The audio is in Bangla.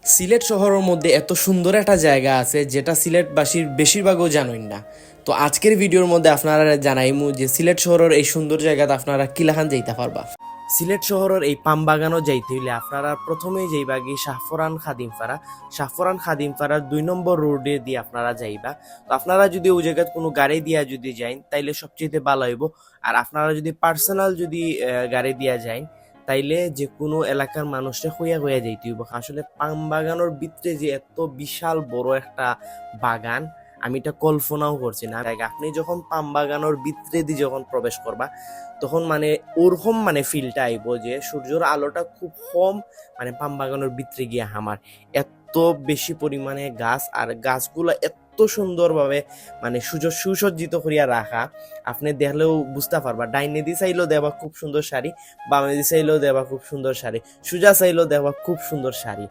সিলেট শহরের মধ্যে এত সুন্দর একটা জায়গা আছে যেটা সিলেটবাসীর বেশিরভাগও জানেন না। তো আজকের ভিডিওর মধ্যে আপনারা জানাইমু যে সিলেট শহরের এই সুন্দর জায়গাতে আপনারা কিলাখান যাইতে পারবা। সিলেট শহরের এই পামবাগানও যাইতে হইলে আপনারা প্রথমেই যাইবা গিয়ে শাহফরান খাদিমপাড়ার 2 নম্বর রোডে দিয়ে আপনারা যাইবা। তো আপনারা যদি ওই জায়গায় কোনো গাড়ি দিয়া যদি যাইন তাইলে সবচেয়ে ভালো হইব। আর আপনারা যদি পার্সোনাল যদি গাড়ি দিয়া যাইন তাইলে যে কোনো এলাকার মানুষে হইয়া হইয়া যাইতে হইব। আসলে পাম বাগানোর ভিতরে যে এত বিশাল বড় একটা বাগান আমি এটা কল্পনাও করছি না। আপনি যখন পাম বাগানোর ভিতরে দিয়ে যখন প্রবেশ করবা তখন মানে ওরকম মানে ফিলটা আইব যে সূর্যের আলোটা খুব কম মানে পাম বাগানোর ভিতরে গিয়ে আমার এত বেশি পরিমাণে গাছ, আর গাছগুলো এত সুন্দরভাবে মানে সুসজ্জিত করিয়া রাখা আপনি দেখলেও বুঝতে পারবা। ডাইনে দি চাইলেও দেবা খুব সুন্দর শাড়ি, বামে দি চাইলেও দেবা খুব সুন্দর শাড়ি, সুজা চাইলেও দেবা খুব সুন্দর শাড়ি।